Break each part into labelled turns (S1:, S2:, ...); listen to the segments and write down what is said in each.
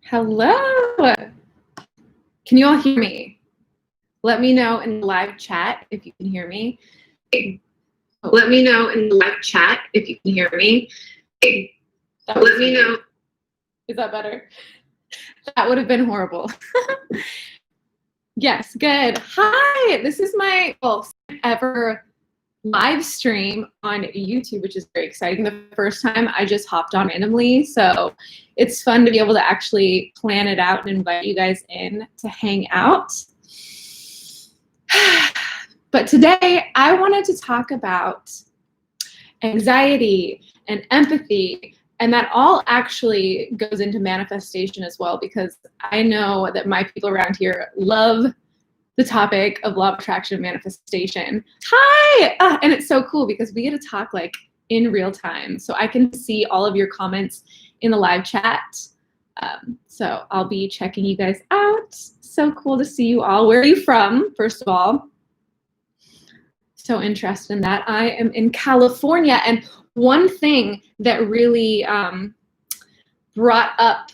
S1: Hello. Can you all hear me? Let me know in the live chat if you can hear me. Let me know in the live chat if you can hear me. Let me know. Is that better? That would have been horrible. Yes, good. Hi, this is my first ever live stream on YouTube, which is very exciting. The first time I just hopped on randomly, so it's fun to be able to actually plan it out and invite you guys in to hang out. But today I wanted to talk about anxiety and empathy, and that all actually goes into manifestation as well, because I know that my people around here love the topic of law of attraction and manifestation. Hi! And it's so cool because we get to talk like in real time. So I can see all of your comments in the live chat. So I'll be checking you guys out. So cool to see you all. Where are you from, first of all? So interested in that. I am in California. And one thing that really brought up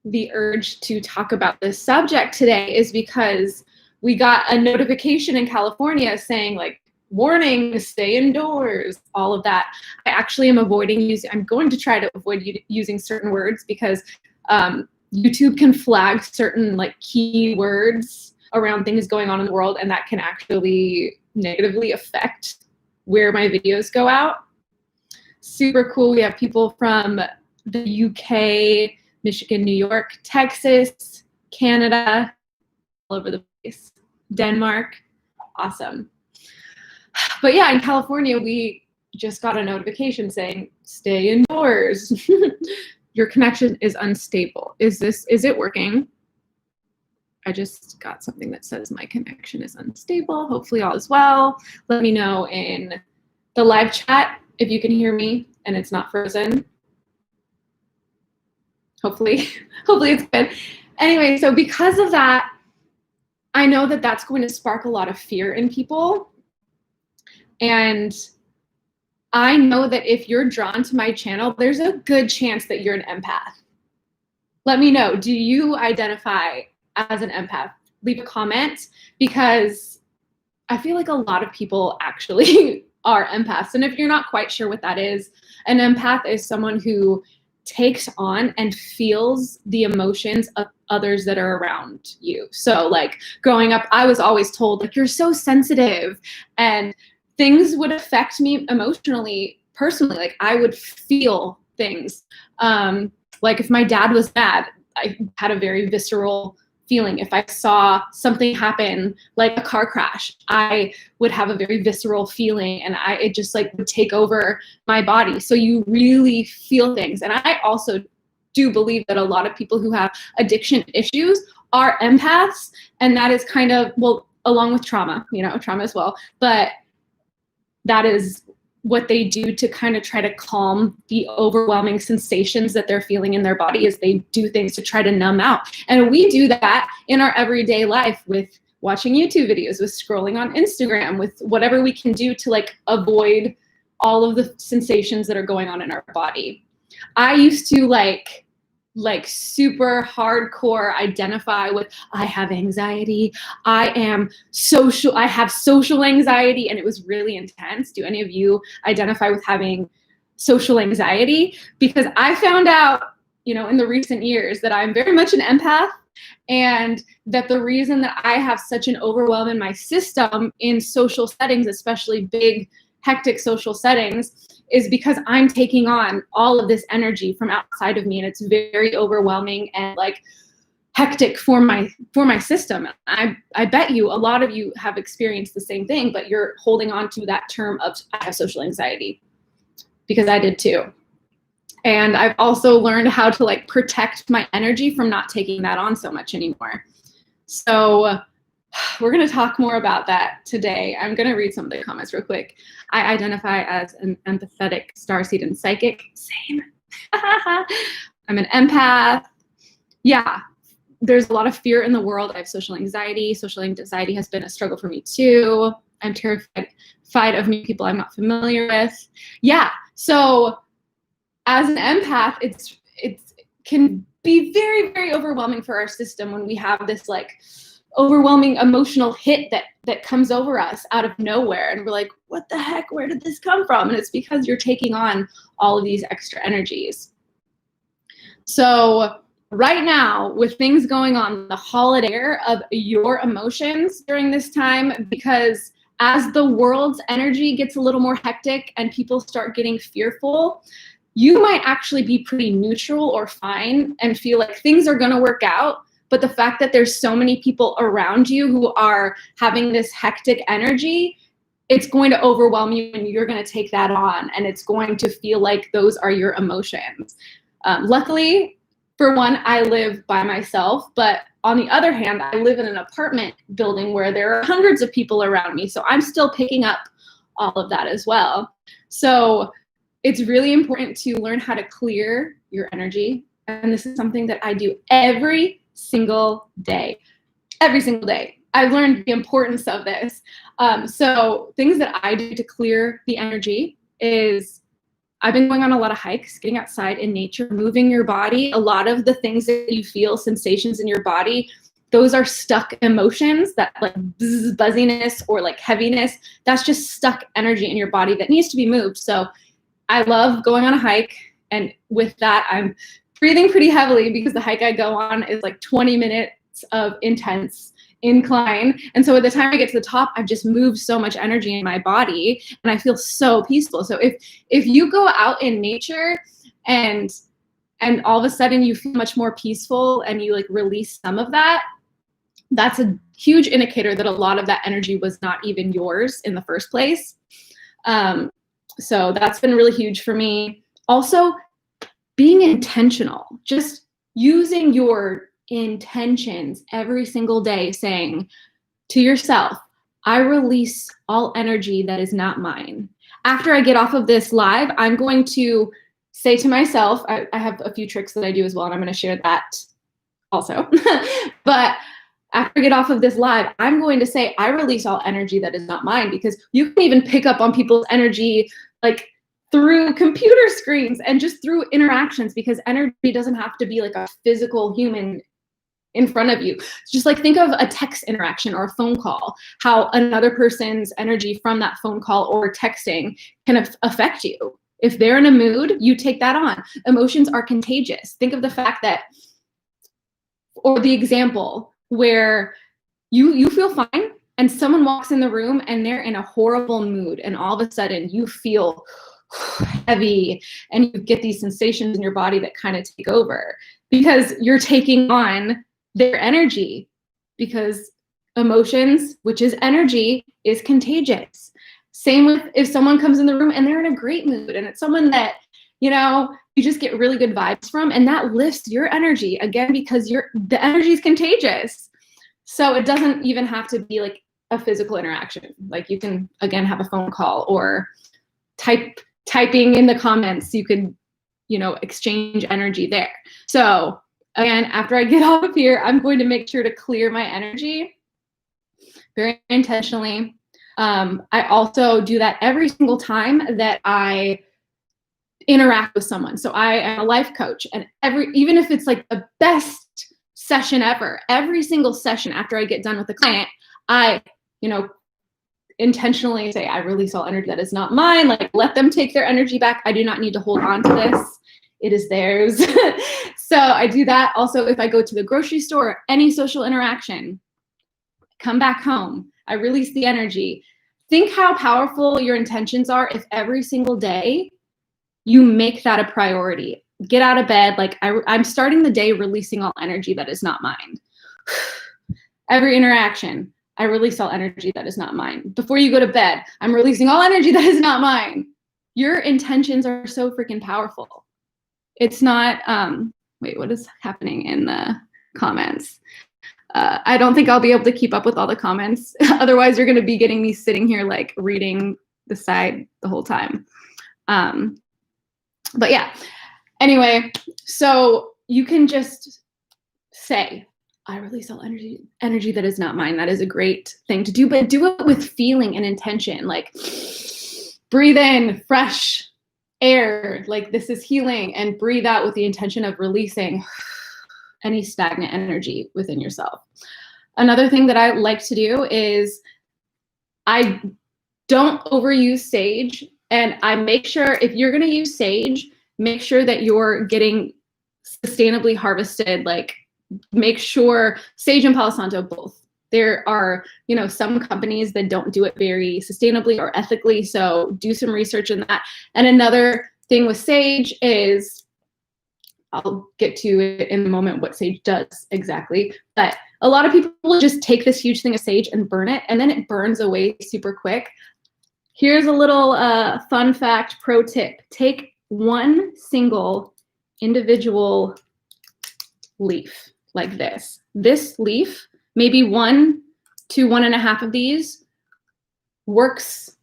S1: the urge to talk about this subject today is because we got a notification in California saying like, warning, stay indoors, all of that. I actually am I'm going to try to avoid using certain words because YouTube can flag certain like key words around things going on in the world, and that can actually negatively affect where my videos go out. Super cool. We have people from the UK, Michigan, New York, Texas, Canada, all over the place. Denmark, awesome. But yeah, in California, we just got a notification saying, stay indoors. Your connection is unstable. Is it working? I just got something that says my connection is unstable. Hopefully all is well. Let me know in the live chat if you can hear me and it's not frozen. Hopefully it's good. Anyway, so because of that, I know that that's going to spark a lot of fear in people. And I know that if you're drawn to my channel, there's a good chance that you're an empath. Let me know, do you identify as an empath? Leave a comment, because I feel like a lot of people actually are empaths. And if you're not quite sure what that is, an empath is someone who takes on and feels the emotions of others that are around you. So like growing up, I was always told like, you're so sensitive, and things would affect me emotionally, personally. Like I would feel things. Like if my dad was mad, I had a very visceral feeling. If I saw something happen, like a car crash, I would have a very visceral feeling, and it just like would take over my body. So you really feel things. And I also do believe that a lot of people who have addiction issues are empaths, and that is kind of, well, along with trauma, trauma as well, but that is what they do to kind of try to calm the overwhelming sensations that they're feeling in their body, is they do things to try to numb out. And we do that in our everyday life with watching YouTube videos, with scrolling on Instagram, with whatever we can do to like avoid all of the sensations that are going on in our body. I used to like super hardcore identify with, I have anxiety, I have social anxiety, and it was really intense. Do any of you identify with having social anxiety? Because I found out, in the recent years that I'm very much an empath, and that the reason that I have such an overwhelm in my system in social settings, especially big, hectic social settings, is because I'm taking on all of this energy from outside of me, and it's very overwhelming and like hectic for my system. I bet you a lot of you have experienced the same thing, but you're holding on to that term of I have social anxiety, because I did too. And I've also learned how to like protect my energy from not taking that on so much anymore. So we're going to talk more about that today. I'm going to read some of the comments real quick. I identify as an empathetic starseed and psychic. Same. I'm an empath. Yeah, there's a lot of fear in the world. I have social anxiety. Social anxiety has been a struggle for me too. I'm terrified of meeting people I'm not familiar with. Yeah, so as an empath, it can be very, very overwhelming for our system when we have this like overwhelming emotional hit that comes over us out of nowhere. And we're like, what the heck, where did this come from? And it's because you're taking on all of these extra energies. So right now, with things going on, the holiday of your emotions during this time, because as the world's energy gets a little more hectic and people start getting fearful, you might actually be pretty neutral or fine and feel like things are going to work out. But the fact that there's so many people around you who are having this hectic energy, it's going to overwhelm you and you're going to take that on. And it's going to feel like those are your emotions. Luckily, for one, I live by myself. But on the other hand, I live in an apartment building where there are hundreds of people around me. So I'm still picking up all of that as well. So it's really important to learn how to clear your energy. And this is something that I do every single day. Every single day. I've learned the importance of this. So things that I do to clear the energy is I've been going on a lot of hikes, getting outside in nature, moving your body. A lot of the things that you feel, sensations in your body, those are stuck emotions, that like buzziness or like heaviness. That's just stuck energy in your body that needs to be moved. So I love going on a hike. And with that, I'm breathing pretty heavily because the hike I go on is like 20 minutes of intense incline. And so by the time I get to the top, I've just moved so much energy in my body and I feel so peaceful. So if you go out in nature and all of a sudden you feel much more peaceful and you like release some of that, that's a huge indicator that a lot of that energy was not even yours in the first place. So that's been really huge for me. Also, being intentional, just using your intentions every single day, saying to yourself, I release all energy that is not mine. After I get off of this live, I'm going to say to myself, I have a few tricks that I do as well, and I'm going to share that also. But after I get off of this live, I'm going to say, I release all energy that is not mine, because you can even pick up on people's energy like through computer screens and just through interactions, because energy doesn't have to be like a physical human in front of you. Just like think of a text interaction or a phone call, how another person's energy from that phone call or texting can affect you. If they're in a mood, you take that on. Emotions are contagious. Think of the fact that, or the example where you feel fine and someone walks in the room and they're in a horrible mood, and all of a sudden you feel heavy and you get these sensations in your body that kind of take over because you're taking on their energy, because emotions, which is energy, is contagious. Same with if someone comes in the room and they're in a great mood and it's someone that, you know, you just get really good vibes from, and that lifts your energy again, because the energy is contagious. So it doesn't even have to be like a physical interaction. Like you can, again, have a phone call or typing in the comments. You could, you know, exchange energy there. So again, after I get off of here, I'm going to make sure to clear my energy very intentionally. I also do that every single time that I interact with someone. So I am a life coach, and even if it's like the best session ever, every single session after I get done with the client, I, you know, intentionally say, I release all energy that is not mine. Like, let them take their energy back. I do not need to hold on to this. It is theirs. So I do that. Also, if I go to the grocery store, or any social interaction, come back home, I release the energy. Think how powerful your intentions are if every single day you make that a priority. Get out of bed. Like I'm starting the day releasing all energy that is not mine. Every interaction, I release all energy that is not mine. Before you go to bed, I'm releasing all energy that is not mine. Your intentions are so freaking powerful. It's not, wait, what is happening in the comments? I don't think I'll be able to keep up with all the comments. Otherwise, you're going to be getting me sitting here like reading the side the whole time. But yeah, anyway, so you can just say, I release all energy that is not mine. That is a great thing to do, but do it with feeling and intention. Like breathe in fresh air, like this is healing, and breathe out with the intention of releasing any stagnant energy within yourself. Another thing that I like to do is I don't overuse sage, and I make sure if you're going to use sage, make sure that you're getting sustainably harvested, like make sure sage and palisanto both. There are, you know, some companies that don't do it very sustainably or ethically, so do some research in that. And another thing with sage is, I'll get to it in a moment what sage does exactly, but a lot of people will just take this huge thing of sage and burn it, and then it burns away super quick. Here's a little fun fact, pro tip. Take one single individual leaf like this. This leaf, maybe 1 to 1.5 of these, works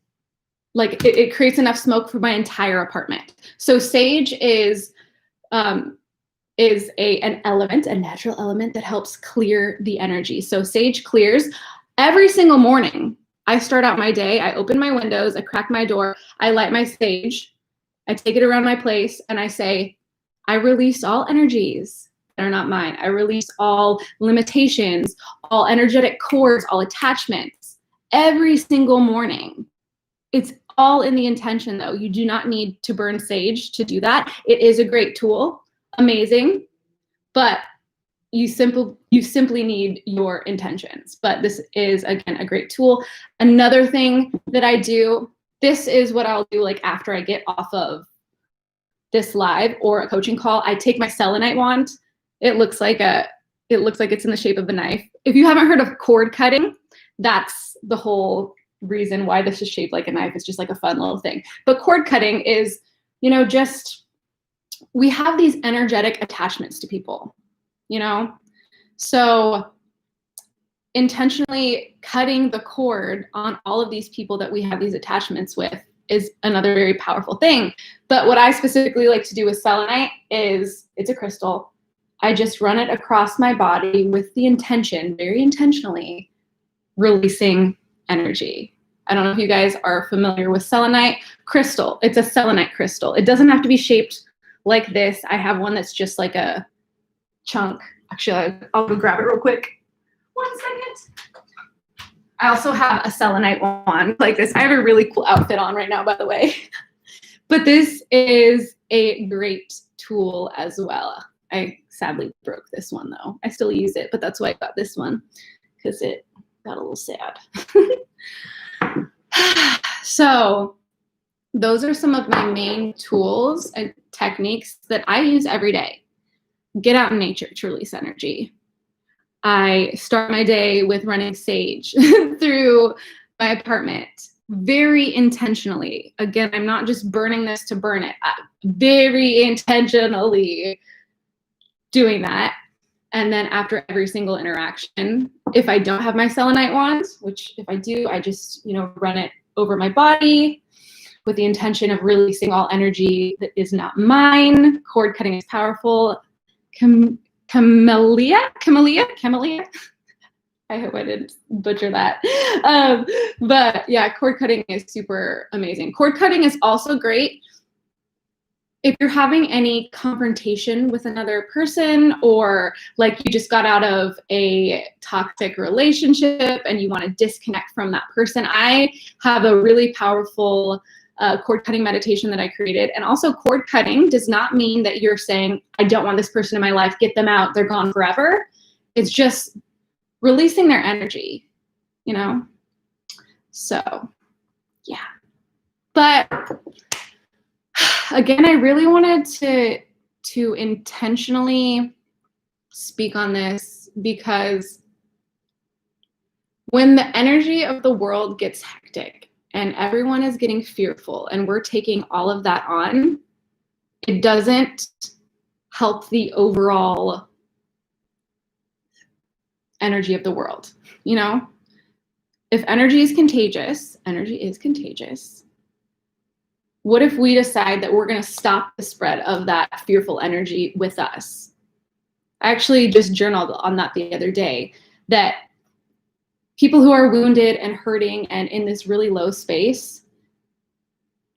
S1: like it creates enough smoke for my entire apartment. So sage is an element, a natural element that helps clear the energy. So sage clears. Every single morning, I start out my day, I open my windows, I crack my door, I light my sage, I take it around my place, and I say, I release all energies that are not mine. I release all limitations, all energetic cords, all attachments, every single morning. It's all in the intention though. You do not need to burn sage to do that. It is a great tool, amazing, but you simply need your intentions. But this is, again, a great tool. Another thing that I do, this is what I'll do like after I get off of this live or a coaching call. I take my selenite wand. It looks like it's in the shape of a knife. If you haven't heard of cord cutting, that's the whole reason why this is shaped like a knife. It's just like a fun little thing. But cord cutting is, you know, just, we have these energetic attachments to people, you know? So intentionally cutting the cord on all of these people that we have these attachments with is another very powerful thing. But what I specifically like to do with selenite is, it's a crystal. I just run it across my body with the intention, very intentionally, releasing energy. I don't know if you guys are familiar with selenite crystal. It's a selenite crystal. It doesn't have to be shaped like this. I have one that's just like a chunk. Actually, I'll go grab it real quick. 1 second. I also have a selenite wand like this. I have a really cool outfit on right now, by the way. But this is a great tool as well. I sadly broke this one though. I still use it, but that's why I got this one, because it got a little sad. So those are some of my main tools and techniques that I use every day. Get out in nature to release energy. I start my day with running sage through my apartment very intentionally. Again, I'm not just burning this to burn it. Very intentionally doing that. And then after every single interaction, if I don't have my selenite wand, which if I do, I just, you know, run it over my body with the intention of releasing all energy that is not mine. Cord cutting is powerful. Camellia. I hope I didn't butcher that. But yeah, cord cutting is super amazing. Cord cutting is also great if you're having any confrontation with another person, or like you just got out of a toxic relationship and you want to disconnect from that person. I have a really powerful cord cutting meditation that I created. And also, cord cutting does not mean that you're saying, I don't want this person in my life, get them out, they're gone forever. It's just releasing their energy, you know? So yeah. But again, I really wanted to intentionally speak on this, because when the energy of the world gets hectic and everyone is getting fearful and we're taking all of that on, it doesn't help the overall energy of the world, you know? If energy is contagious, what if we decide that we're going to stop the spread of that fearful energy with us? I actually just journaled on that the other day, that people who are wounded and hurting and in this really low space,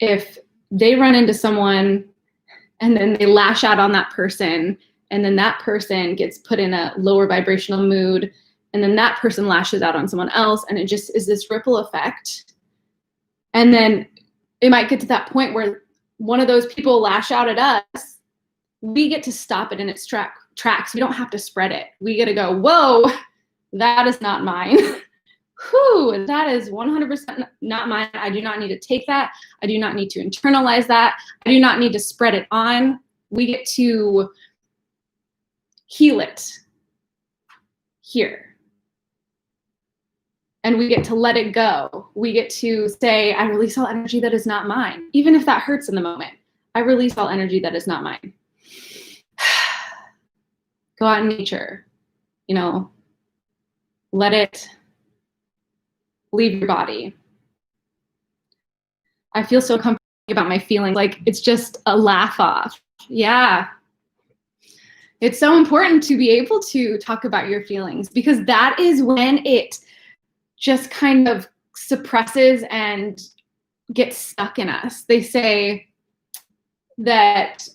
S1: if they run into someone and then they lash out on that person, and then that person gets put in a lower vibrational mood, and then that person lashes out on someone else, and it just is this ripple effect. And then it might get to that point where one of those people lash out at us, we get to stop it in its tracks. We don't have to spread it. We get to go, whoa, that is not mine. Whew, that is 100% not mine. I do not need to take that. I do not need to internalize that. I do not need to spread it on. We get to heal it here. And we get to let it go. We get to say, I release all energy that is not mine. Even if that hurts in the moment, I release all energy that is not mine. Go out in nature, you know, let it leave your body. I feel so comfortable about my feelings. Like, it's just a laugh off. Yeah. It's so important to be able to talk about your feelings, because that is when it just kind of suppresses and gets stuck in us. They say that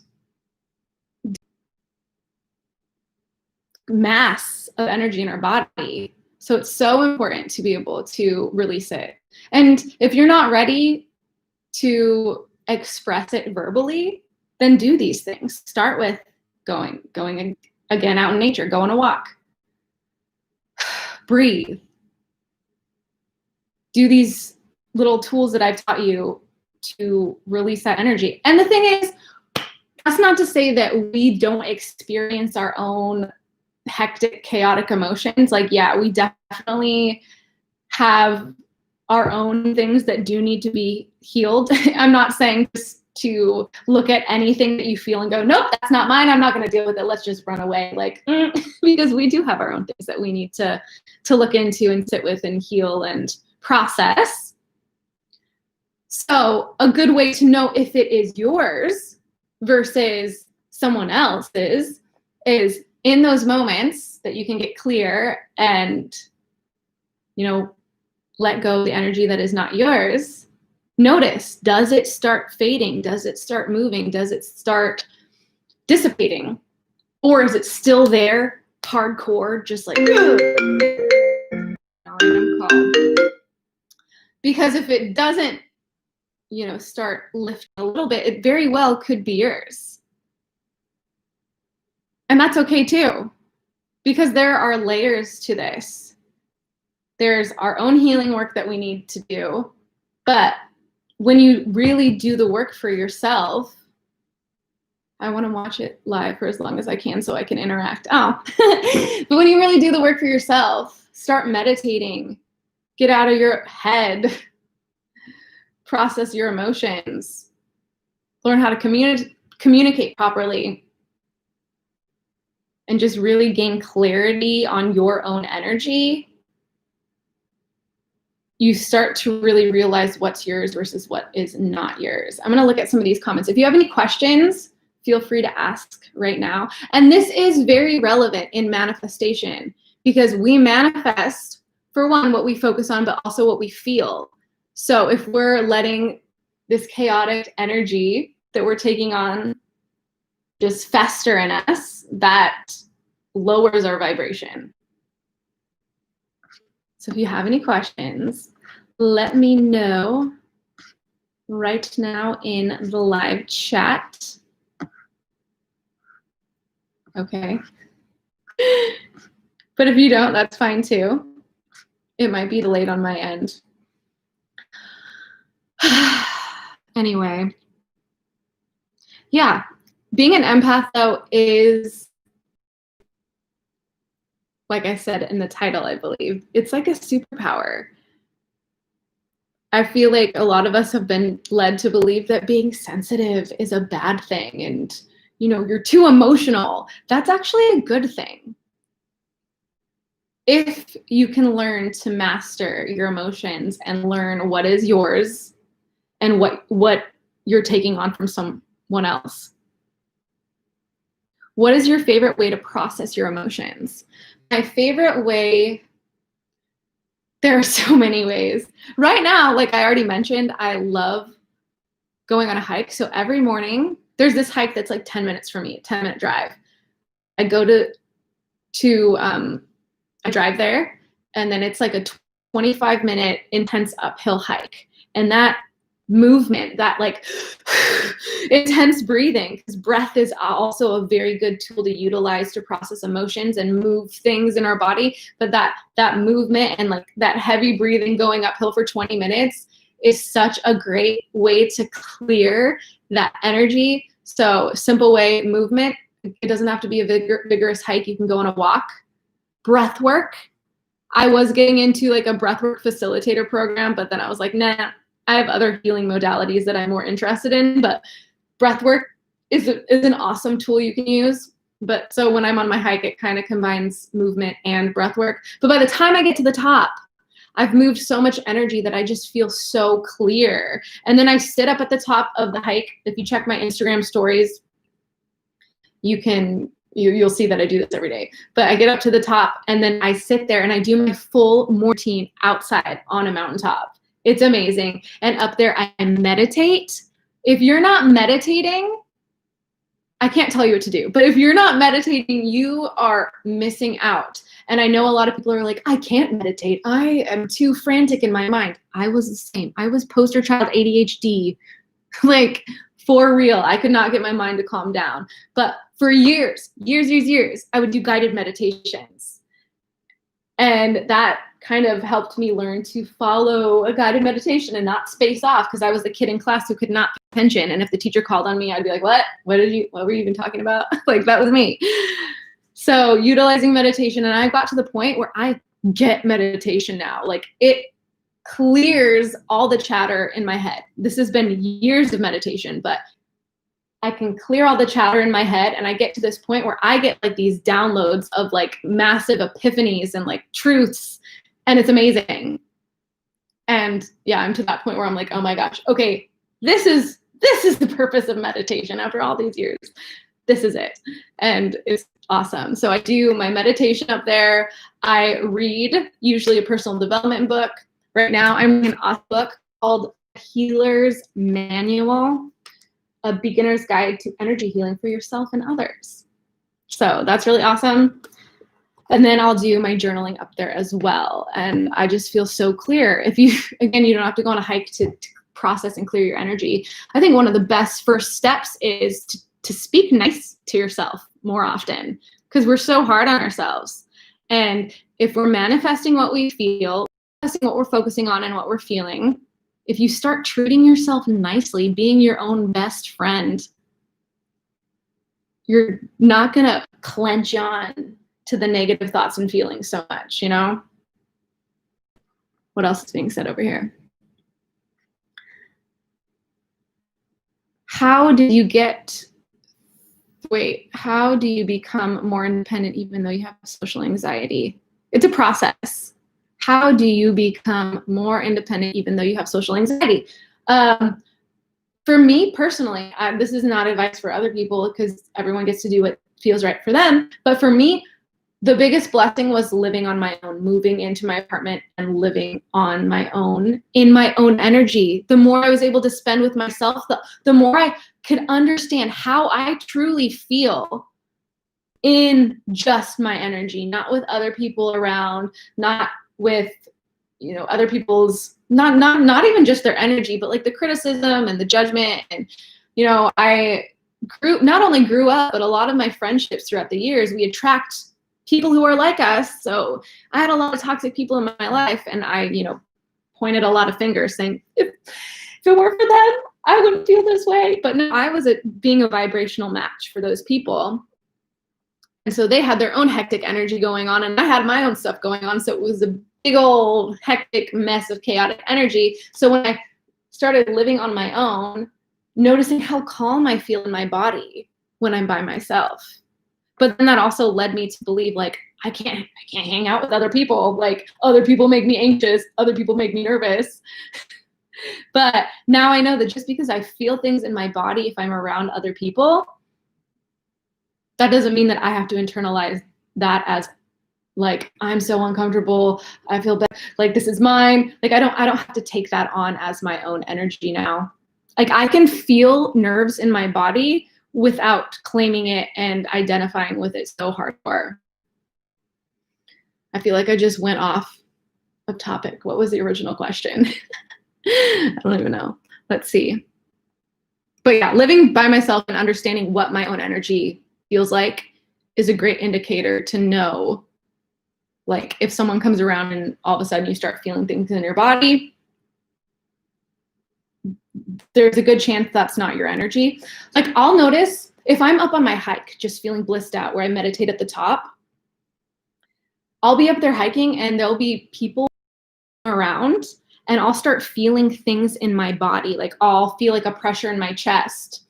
S1: mass of energy in our body. So it's so important to be able to release it. And if you're not ready to express it verbally, then do these things. Start with going again out in nature, go on a walk, breathe. Do these little tools that I've taught you to release that energy. And the thing is, that's not to say that we don't experience our own hectic, chaotic emotions. Like, yeah, we definitely have our own things that do need to be healed. I'm not saying just to look at anything that you feel and go, nope, that's not mine. I'm not going to deal with it. Let's just run away. Like, because we do have our own things that we need to look into and sit with and heal and process. So a good way to know if it is yours versus someone else's is in those moments that you can get clear and, you know, let go of the energy that is not yours. Notice, does it start fading? Does it start moving? Does it start dissipating? Or is it still there, hardcore, just like, because if it doesn't, you know, start lifting a little bit, it very well could be yours. And that's okay too, because there are layers to this. There's our own healing work that we need to do, but when you really do the work for yourself, I want to watch it live for as long as I can so I can interact. Oh, but when you really do the work for yourself, start meditating, get out of your head, process your emotions, learn how to communicate properly, and just really gain clarity on your own energy, you start to really realize what's yours versus what is not yours. I'm going to look at some of these comments. If you have any questions, feel free to ask right now. And this is very relevant in manifestation, because we manifest, for one, what we focus on, but also what we feel. So if we're letting this chaotic energy that we're taking on just fester in us, that lowers our vibration. So if you have any questions, let me know right now in the live chat. Okay. But if you don't, that's fine too. It might be delayed on my end. Anyway. Yeah. Being an empath, though, is, like I said in the title, I believe, it's like a superpower. I feel like a lot of us have been led to believe that being sensitive is a bad thing and, you know, you're too emotional. That's actually a good thing. If you can learn to master your emotions and learn what is yours and what you're taking on from someone else. What is your favorite way to process your emotions? My favorite way, there are so many ways. Right now, like I already mentioned, I love going on a hike. So every morning, there's this hike that's like 10 minutes for me, 10-minute drive. I go I drive there, and then it's like a 25-minute intense uphill hike. And that movement, that like intense breathing, because breath is also a very good tool to utilize to process emotions and move things in our body. But that movement and like that heavy breathing going uphill for 20 minutes is such a great way to clear that energy. So simple way, movement. It doesn't have to be a vigorous hike. You can go on a walk. Breath work. I was getting into like a breathwork facilitator program, but then I was like, nah, I have other healing modalities that I'm more interested in. But breathwork is an awesome tool you can use. But so when I'm on my hike, it kind of combines movement and breathwork. But by the time I get to the top, I've moved so much energy that I just feel so clear. And then I sit up at the top of the hike. If you check my Instagram stories, you'll see that I do this every day. But I get up to the top, and then I sit there and I do my full morning routine outside on a mountaintop. It's amazing. And up there, I meditate. If you're not meditating, I can't tell you what to do. But if you're not meditating, you are missing out. And I know a lot of people are like, I can't meditate. I am too frantic in my mind. I was the same. I was poster child ADHD. Like, for real, I could not get my mind to calm down. But for years, I would do guided meditations. And that kind of helped me learn to follow a guided meditation and not space off, because I was the kid in class who could not pay attention. And if the teacher called on me, I'd be like, what were you even talking about? Like, that was me. So utilizing meditation, and I got to the point where I get meditation now. Like, it clears all the chatter in my head. This has been years of meditation, but I can clear all the chatter in my head, and I get to this point where I get like these downloads of like massive epiphanies and like truths, and it's amazing. And yeah, I'm to that point where I'm like, oh my gosh, okay, this is the purpose of meditation after all these years. This is it. And it's awesome. So I do my meditation up there. I read usually a personal development book. Right now I'm reading an awesome book called Healer's Manual, A Beginner's Guide to Energy Healing for Yourself and Others. So that's really awesome. And then I'll do my journaling up there as well. And I just feel so clear. If you, again, you don't have to go on a hike to process and clear your energy. I think one of the best first steps is to speak nice to yourself more often, because we're so hard on ourselves. And if we're manifesting what we feel, manifesting what we're focusing on and what we're feeling, if you start treating yourself nicely, being your own best friend, you're not going to clench on to the negative thoughts and feelings so much, you know? What else is being said over here? How do you become more independent even though you have social anxiety? It's a process. How do you become more independent even though you have social anxiety? For me personally, this is not advice for other people, because everyone gets to do what feels right for them. But for me, the biggest blessing was living on my own, moving into my apartment and living on my own, in my own energy. The more I was able to spend with myself, the more I could understand how I truly feel in just my energy, not with other people around, not with, you know, other people's, not even just their energy, but like the criticism and the judgment. And, you know, I not only grew up, but a lot of my friendships throughout the years, we attract people who are like us. So I had a lot of toxic people in my life, and I, you know, pointed a lot of fingers saying, if it weren't for them, I wouldn't feel this way. But no, I was being a vibrational match for those people. And so they had their own hectic energy going on, and I had my own stuff going on. So it was a big old hectic mess of chaotic energy. So when I started living on my own, noticing how calm I feel in my body when I'm by myself. But then that also led me to believe, like, I can't hang out with other people. Like, other people make me anxious. Other people make me nervous. But now I know that just because I feel things in my body, if I'm around other people, that doesn't mean that I have to internalize that as, like, I'm so uncomfortable. I feel bad. Like, this is mine. Like, I don't have to take that on as my own energy now. Like I can feel nerves in my body without claiming it and identifying with it so hardcore. I feel like I just went off of topic. What was the original question? I don't even know. Let's see. But yeah, living by myself and understanding what my own energy feels like is a great indicator to know, like, if someone comes around and all of a sudden you start feeling things in your body, there's a good chance that's not your energy. Like I'll notice if I'm up on my hike, just feeling blissed out where I meditate at the top, I'll be up there hiking and there'll be people around and I'll start feeling things in my body. Like I'll feel like a pressure in my chest.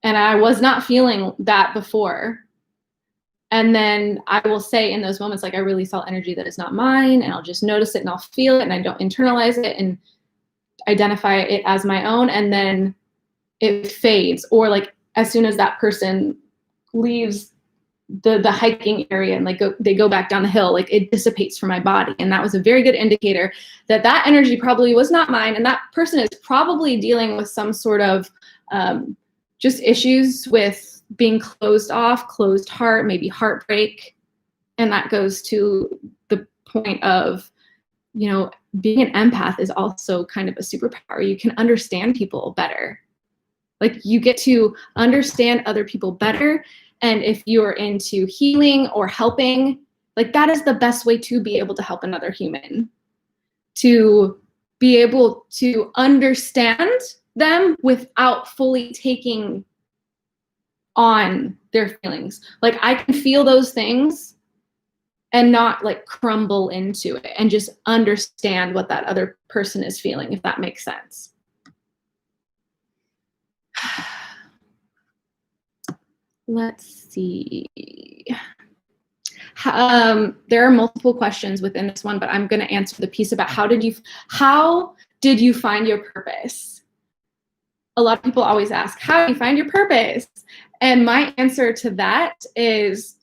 S1: And I was not feeling that before. And then I will say in those moments, like I really felt energy that is not mine, and I'll just notice it and I'll feel it and I don't internalize it and identify it as my own, and then it fades. Or like as soon as that person leaves the hiking area and like they go back down the hill, like it dissipates from my body. And that was a very good indicator that that energy probably was not mine, and that person is probably dealing with some sort of just issues with being closed off, closed heart, maybe heartbreak. And that goes to the point of, you know, being an empath is also kind of a superpower. You can understand people better. Like you get to understand other people better. And if you're into healing or helping, like that is the best way to be able to help another human, to be able to understand them without fully taking on their feelings. Like I can feel those things and not like crumble into it, and just understand what that other person is feeling, if that makes sense. Let's see. There are multiple questions within this one, but I'm going to answer the piece about how did you find your purpose? A lot of people always ask, how do you find your purpose? And my answer to that is,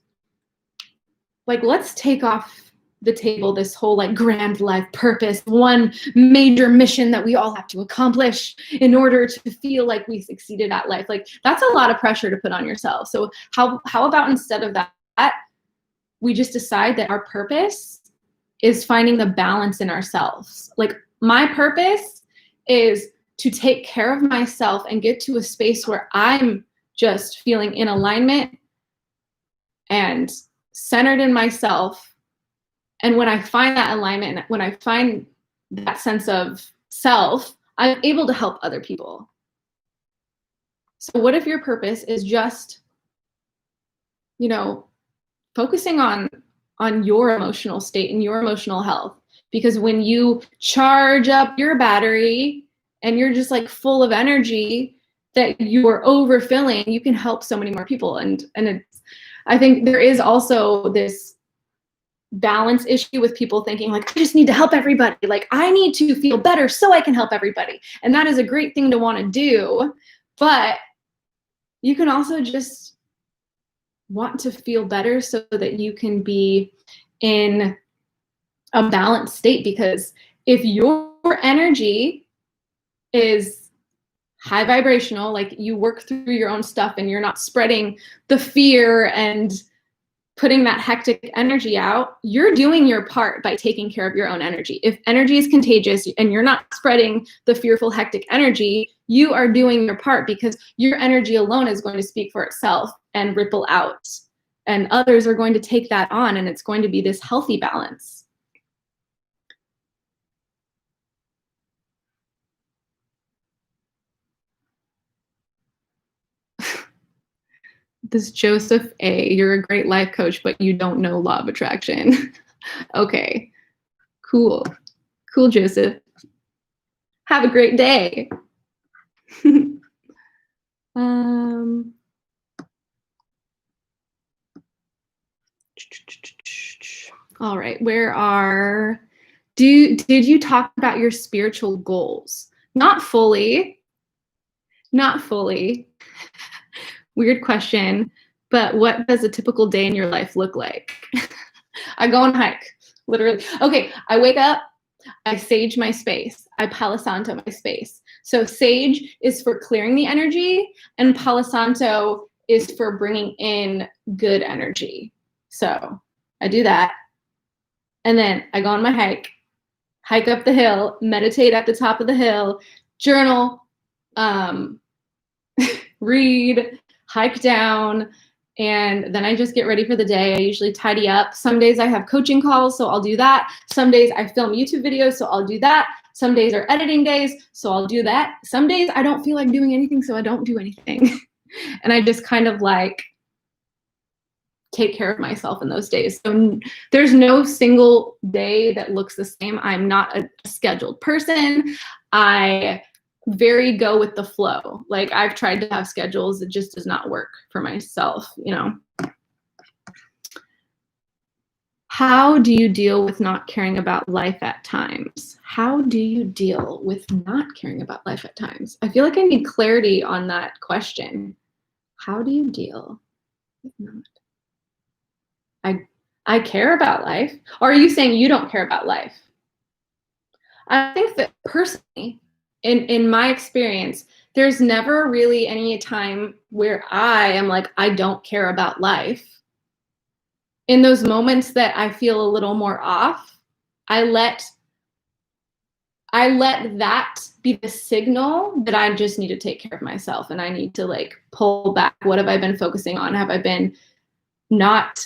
S1: like, let's take off the table this whole like grand life purpose, one major mission that we all have to accomplish in order to feel like we succeeded at life. Like that's a lot of pressure to put on yourself. So how about instead of that, we just decide that our purpose is finding the balance in ourselves. Like my purpose is to take care of myself and get to a space where I'm just feeling in alignment and centered in myself. And when I find that alignment, and when I find that sense of self, I'm able to help other people. So what if your purpose is just, you know, focusing on your emotional state and your emotional health? Because when you charge up your battery and you're just like full of energy that you're overfilling, you can help so many more people. And it's, I think there is also this balance issue with people thinking like, I just need to help everybody. Like I need to feel better so I can help everybody. And that is a great thing to want to do, but you can also just want to feel better so that you can be in a balanced state. Because if your energy is high vibrational, like you work through your own stuff and you're not spreading the fear and putting that hectic energy out, you're doing your part by taking care of your own energy. If energy is contagious and you're not spreading the fearful, hectic energy, you are doing your part, because your energy alone is going to speak for itself and ripple out. And others are going to take that on, and it's going to be this healthy balance. This Joseph A, you're a great life coach, but you don't know law of attraction. Okay, cool. Cool, Joseph. Have a great day. All right, did you talk about your spiritual goals? Not fully. Weird question, but what does a typical day in your life look like? I go on a hike, literally. Okay, I wake up, I sage my space, I palisanto my space. So sage is for clearing the energy, and palisanto is for bringing in good energy. So I do that. And then I go on my hike up the hill, meditate at the top of the hill, journal, read, hike down, and then I just get ready for the day. I usually tidy up. Some days I have coaching calls, so I'll do that. Some days I film YouTube videos, so I'll do that. Some days are editing days, so I'll do that. Some days I don't feel like doing anything, so I don't do anything. And I just kind of like take care of myself in those days. So there's no single day that looks the same. I'm not a scheduled person. I very go with the flow. Like I've tried to have schedules. It just does not work for myself, you know. How do you deal with not caring about life at times? How do you deal with not caring about life at times? I feel like I need clarity on that question. How do you deal with not? I care about life. Or are you saying you don't care about life? I think that personally, in my experience, there's never really any time where I am like, I don't care about life. In those moments that I feel a little more off, I let that be the signal that I just need to take care of myself, and I need to like pull back. What have I been focusing on? Have I been not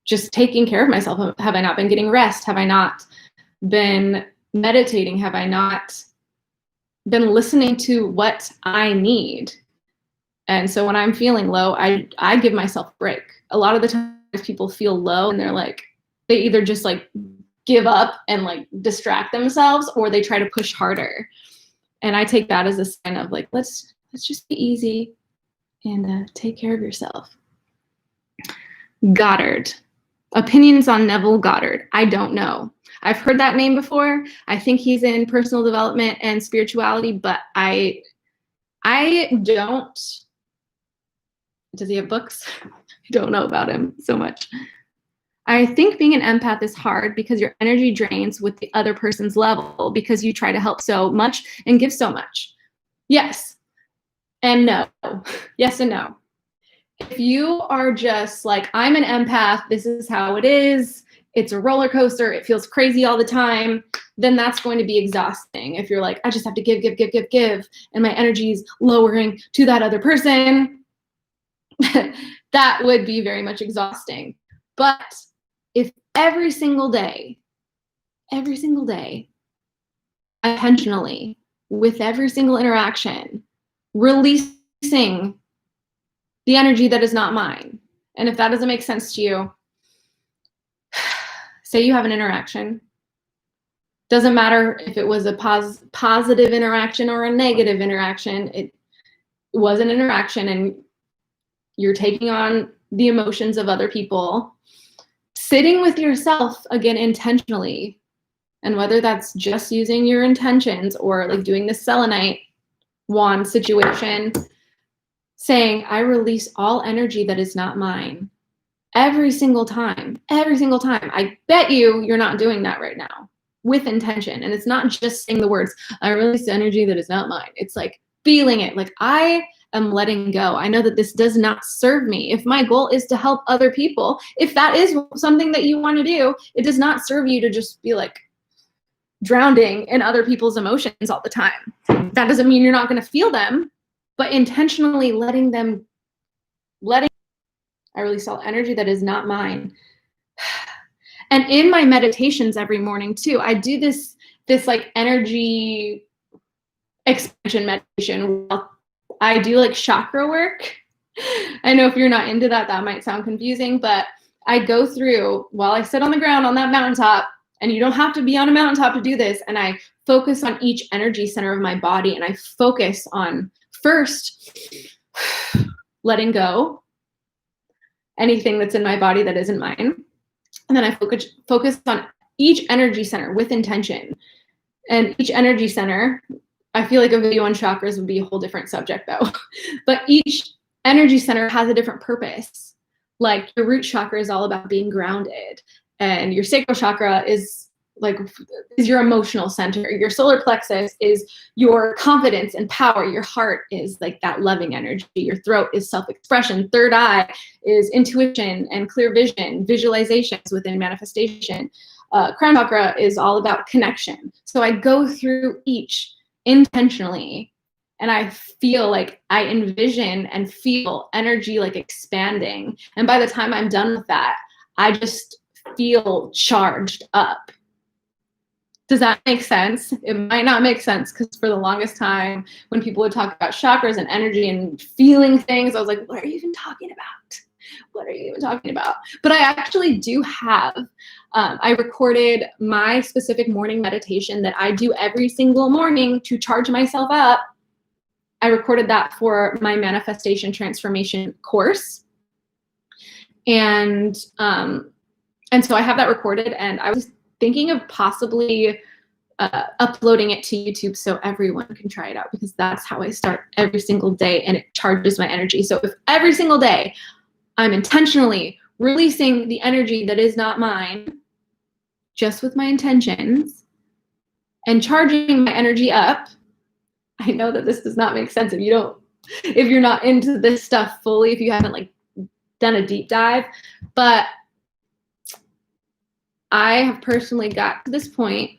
S1: just taking care of myself? Have I not been getting rest? Have I not been meditating? Have I not been listening to what I need? And so when I'm feeling low, I give myself a break. A lot of the times people feel low and they're like, they either just like give up and like distract themselves, or they try to push harder. And I take that as a sign of like, let's just be easy and take care of yourself. Goddard. Opinions on Neville Goddard. I don't know. I've heard that name before. I think he's in personal development and spirituality, but I don't. Does he have books? I don't know about him so much. I think being an empath is hard because your energy drains with the other person's level because you try to help so much and give so much. Yes and no. Yes and no. If you are just like, I'm an empath, this is how it is, it's a roller coaster, it feels crazy all the time, then that's going to be exhausting. If you're like, I just have to give, and my energy is lowering to that other person, that would be very much exhausting. But if every single day, intentionally, with every single interaction, releasing the energy that is not mine. And if that doesn't make sense to you, say you have an interaction. Doesn't matter if it was a positive interaction or a negative interaction. It was an interaction and you're taking on the emotions of other people. Sitting with yourself, again, intentionally. And whether that's just using your intentions or like doing the selenite wand situation, saying, I release all energy that is not mine. Every single time. I bet you're not doing that right now with intention. And it's not just saying the words, I release the energy that is not mine. It's like feeling it. Like I am letting go. I know that this does not serve me. If my goal is to help other people, if that is something that you want to do, it does not serve you to just be like drowning in other people's emotions all the time. That doesn't mean you're not going to feel them, but intentionally letting I release all energy that is not mine. And in my meditations every morning too, I do this like energy expansion meditation. I do like chakra work. I know if you're not into that, that might sound confusing, but I go through while I sit on the ground on that mountaintop, and you don't have to be on a mountaintop to do this. And I focus on each energy center of my body, and I focus on first letting go anything that's in my body that isn't mine. And then I focus on each energy center with intention. And each energy center, I feel like a video on chakras would be a whole different subject though. But each energy center has a different purpose. Like your root chakra is all about being grounded. And your sacral chakra is is your emotional center. Your solar plexus is your confidence and power. Your heart is like that loving energy. Your throat is self-expression. Third eye is intuition and clear vision, visualizations within manifestation. Crown chakra is all about connection. So I go through each intentionally, and I feel like I envision and feel energy like expanding. And by the time I'm done with that, I just feel charged up. Does that make sense? It might not make sense, because for the longest time, when people would talk about chakras and energy and feeling things, I was like, what are you even talking about? What are you even talking about? But I actually do have, I recorded my specific morning meditation that I do every single morning to charge myself up. I recorded that for my manifestation transformation course. And so I have that recorded, and I was thinking of possibly uploading it to YouTube so everyone can try it out, because that's how I start every single day, and it charges my energy. So if every single day I'm intentionally releasing the energy that is not mine, just with my intentions, and charging my energy up, I know that this does not make sense if you're not into this stuff fully, if you haven't like done a deep dive, but I have personally got to this point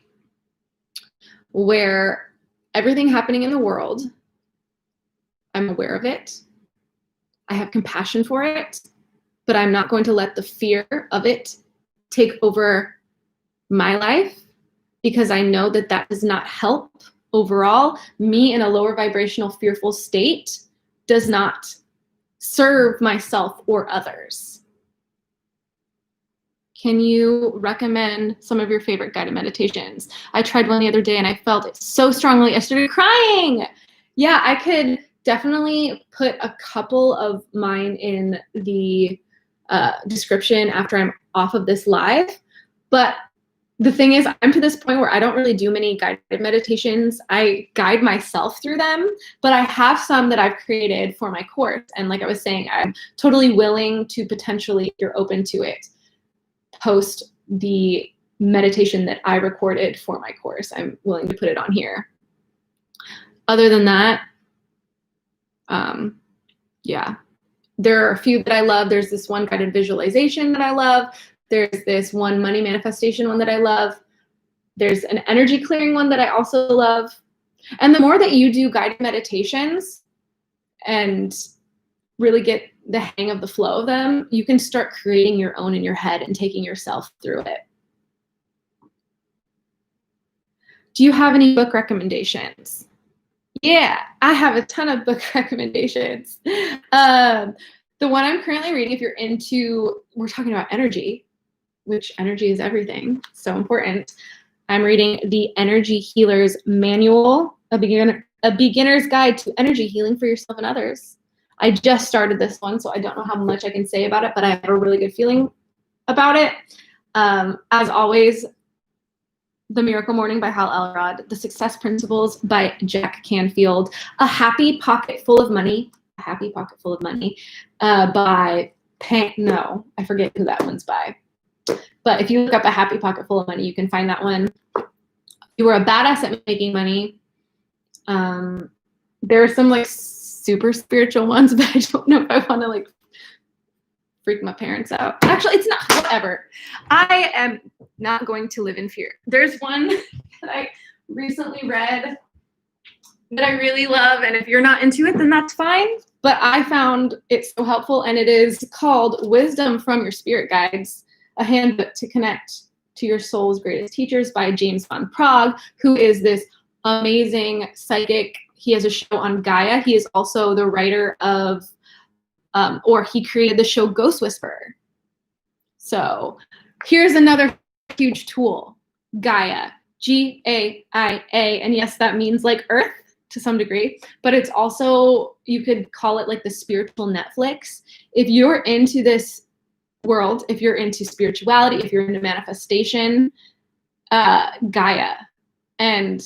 S1: where everything happening in the world, I'm aware of it. I have compassion for it, but I'm not going to let the fear of it take over my life, because I know that that does not help overall. Me in a lower vibrational fearful state does not serve myself or others. Can you recommend some of your favorite guided meditations? I tried one the other day and I felt it so strongly, I started crying. Yeah, I could definitely put a couple of mine in the description after I'm off of this live. But the thing is, I'm to this point where I don't really do many guided meditations. I guide myself through them, but I have some that I've created for my course. And like I was saying, I'm totally willing to potentially, if you're open to it, post the meditation that I recorded for my course. I'm willing to put it on here. Other than that, yeah, there are a few that I love. There's this one guided visualization that I love. There's this one money manifestation one that I love. There's an energy clearing one that I also love. And the more that you do guided meditations and really get the hang of the flow of them, you can start creating your own in your head and taking yourself through it. Do you have any book recommendations? Yeah, I have a ton of book recommendations. The one I'm currently reading, if you're into, we're talking about energy, which energy is everything, so important. I'm reading The Energy Healer's Manual, a beginner's guide to energy healing for yourself and others. I just started this one, so I don't know how much I can say about it, but I have a really good feeling about it. As always, The Miracle Morning by Hal Elrod, The Success Principles by Jack Canfield, A Happy Pocket Full of Money by no, I forget who that one's by. But if you look up A Happy Pocket Full of Money, you can find that one. You are a badass at making money. There are some like super spiritual ones, but I don't know if I want to like freak my parents out. Actually, it's not, whatever. I am not going to live in fear. There's one that I recently read that I really love, and if you're not into it, then that's fine. But I found it so helpful, and it is called Wisdom from Your Spirit Guides, a handbook to connect to your soul's greatest teachers by James Van Praagh, who is this amazing psychic. He has a show on Gaia. He is also the writer of, or he created the show Ghost Whisperer. So here's another huge tool, Gaia, G-A-I-A. And yes, that means like Earth to some degree, but it's also, you could call it like the spiritual Netflix. If you're into this world, if you're into spirituality, if you're into manifestation, Gaia, and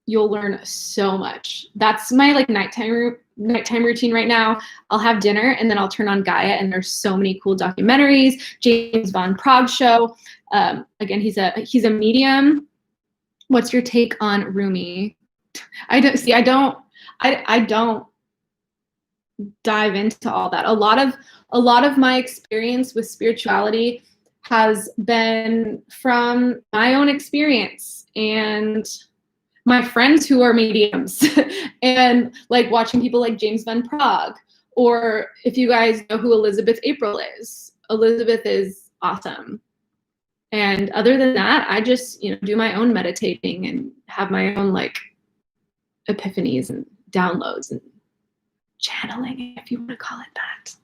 S1: you'll learn so much. That's my like nighttime routine right now. I'll have dinner and then I'll turn on Gaia, and there's so many cool documentaries, James Van Praagh show. Again, he's a medium. What's your take on Rumi? I don't dive into all that. A lot of my experience with spirituality has been from my own experience and my friends who are mediums and like watching people like James Van Praagh, or if you guys know who Elizabeth April is. Elizabeth is awesome. And other than that, I just, do my own meditating and have my own like epiphanies and downloads and channeling, if you want to call it that.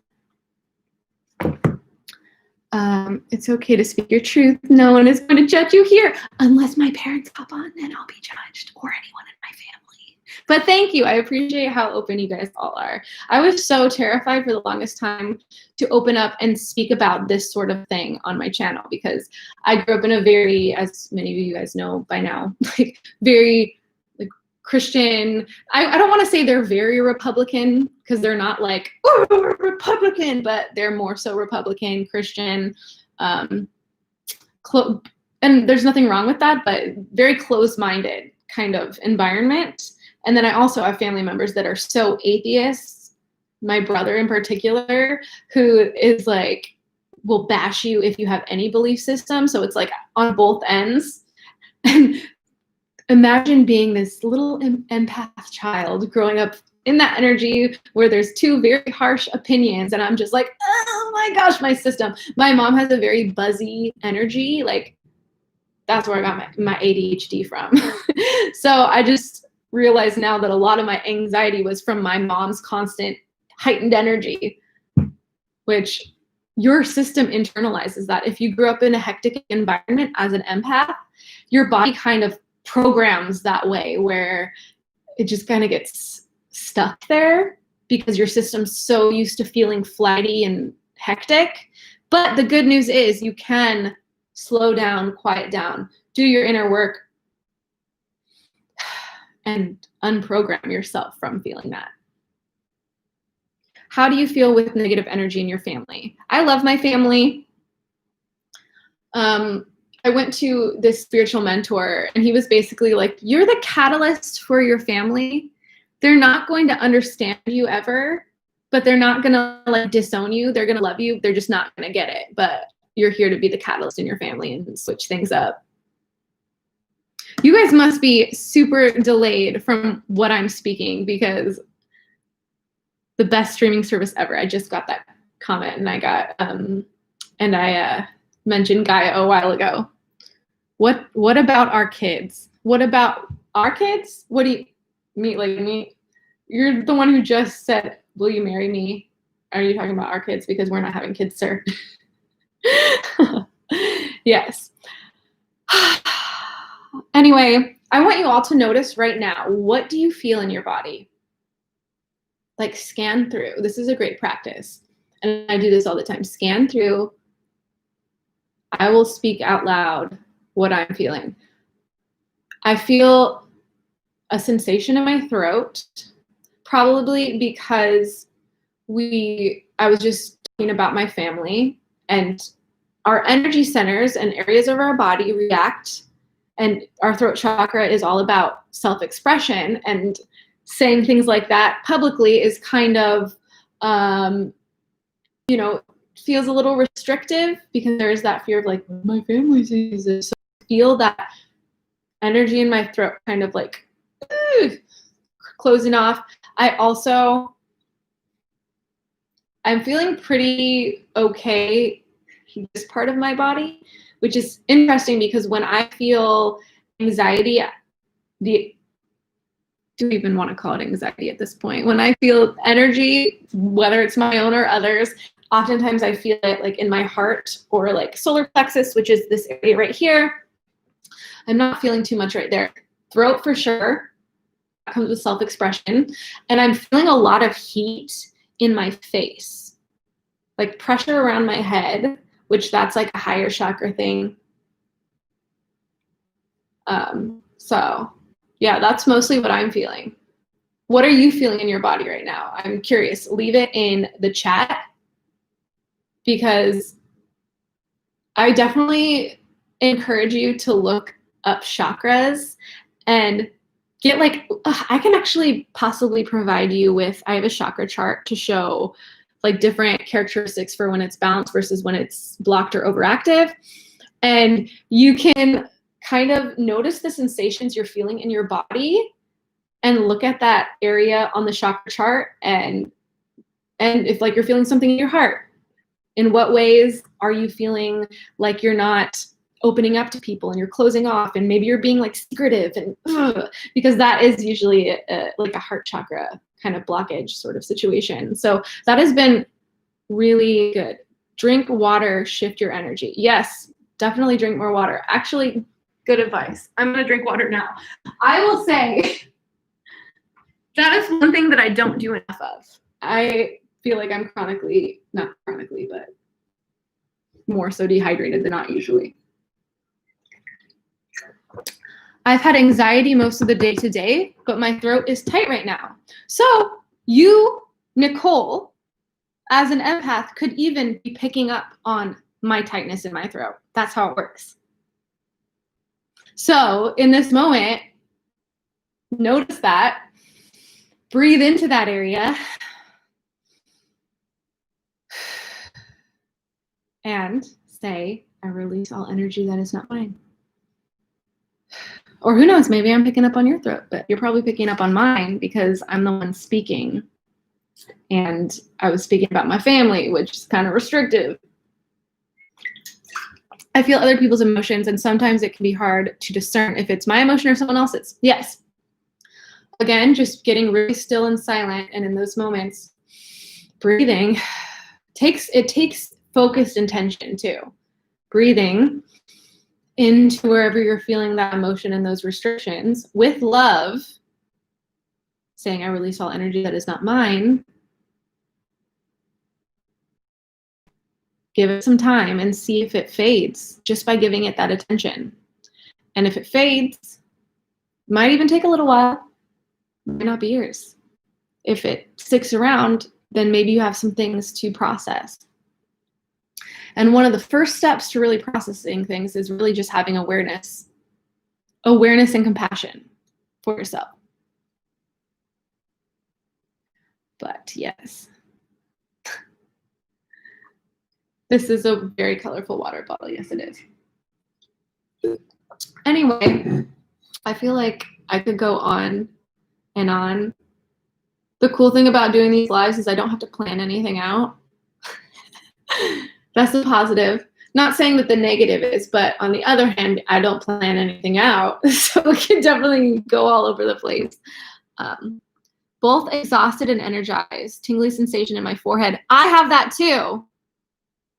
S1: It's okay to speak your truth. No one is going to judge you here unless my parents hop on, then I'll be judged, or anyone in my family. But thank you. I appreciate how open you guys all are. I was so terrified for the longest time to open up and speak about this sort of thing on my channel, because I grew up in a very, as many of you guys know by now, like very like Christian. I don't want to say they're very Republican, because they're not like, oh, we're Republican, but they're more so Republican, Christian, and there's nothing wrong with that, but very closed-minded kind of environment. And then I also have family members that are so atheists, my brother in particular, who is like, will bash you if you have any belief system. So it's like on both ends. And imagine being this little empath child growing up in that energy where there's two very harsh opinions, and I'm just like, oh my gosh, my system. My mom has a very buzzy energy. Like, that's where I got my ADHD from. So I just realize now that a lot of my anxiety was from my mom's constant heightened energy, which your system internalizes that. If you grew up in a hectic environment as an empath, your body kind of programs that way, where it just kind of gets stuck there because your system's so used to feeling flighty and hectic. But the good news is you can slow down, quiet down, do your inner work, and unprogram yourself from feeling that. How do you feel with negative energy in your family? I love my family. I went to this spiritual mentor, and he was basically like, you're the catalyst for your family. They're not going to understand you ever, but they're not going to like disown you. They're going to love you. They're just not going to get it. But you're here to be the catalyst in your family and switch things up. You guys must be super delayed from what I'm speaking, because the best streaming service ever. I just got that comment, and I got, and I mentioned Gaia a while ago. What about our kids? What about our kids? What do you mean, like me? You're the one who just said, will you marry me? Are you talking about our kids? Because we're not having kids, sir. Yes. Anyway, I want you all to notice right now, what do you feel in your body? Like, scan through. This is a great practice. And I do this all the time. Scan through. I will speak out loud what I'm feeling. I feel a sensation in my throat, probably because I was just talking about my family, and our energy centers and areas of our body react, and our throat chakra is all about self-expression, and saying things like that publicly is kind of, feels a little restrictive, because there's that fear of like, my family sees this. So I feel that energy in my throat kind of like closing off. I'm feeling pretty okay this part of my body, which is interesting, because when I feel anxiety, do we even want to call it anxiety at this point? When I feel energy, whether it's my own or others, oftentimes I feel it like in my heart or like solar plexus, which is this area right here. I'm not feeling too much right there. Throat for sure. That comes with self-expression. And I'm feeling a lot of heat in my face, like pressure around my head, which that's like a higher chakra thing. So yeah, that's mostly what I'm feeling. What are you feeling in your body right now? I'm curious. Leave it in the chat, because I definitely encourage you to look up chakras and get like, I can actually possibly provide you with, I have a chakra chart to show like different characteristics for when it's balanced versus when it's blocked or overactive. And you can kind of notice the sensations you're feeling in your body and look at that area on the chakra chart. And if like you're feeling something in your heart, in what ways are you feeling like you're not opening up to people and you're closing off, and maybe you're being like secretive and because that is usually like a heart chakra kind of blockage sort of situation. So that has been really good. Drink water, shift your energy. Yes, definitely drink more water. Actually, good advice. I'm gonna drink water now. I will say that is one thing that I don't do enough of. I feel like I'm not chronically, but more so dehydrated than not usually. I've had anxiety most of the day today, but my throat is tight right now. So you, Nicole, as an empath, could even be picking up on my tightness in my throat. That's how it works. So in this moment, notice that, breathe into that area, and say, I release all energy that is not mine. Or who knows, maybe I'm picking up on your throat, but you're probably picking up on mine because I'm the one speaking. And I was speaking about my family, which is kind of restrictive. I feel other people's emotions, and sometimes it can be hard to discern if it's my emotion or someone else's. Yes. Again, just getting really still and silent, and in those moments, breathing takes focused intention too. Breathing into wherever you're feeling that emotion and those restrictions with love, saying, I release all energy that is not mine. Give it some time and see if it fades just by giving it that attention. And if it fades, it might even take a little while, might not be years. If it sticks around, then maybe you have some things to process. And one of the first steps to really processing things is really just having awareness and compassion for yourself. But yes, this is a very colorful water bottle. Yes, it is. Anyway, I feel like I could go on and on. The cool thing about doing these lives is I don't have to plan anything out. That's a positive. Not saying that the negative is, but on the other hand, I don't plan anything out. So it can definitely go all over the place. Both exhausted and energized. Tingly sensation in my forehead. I have that too.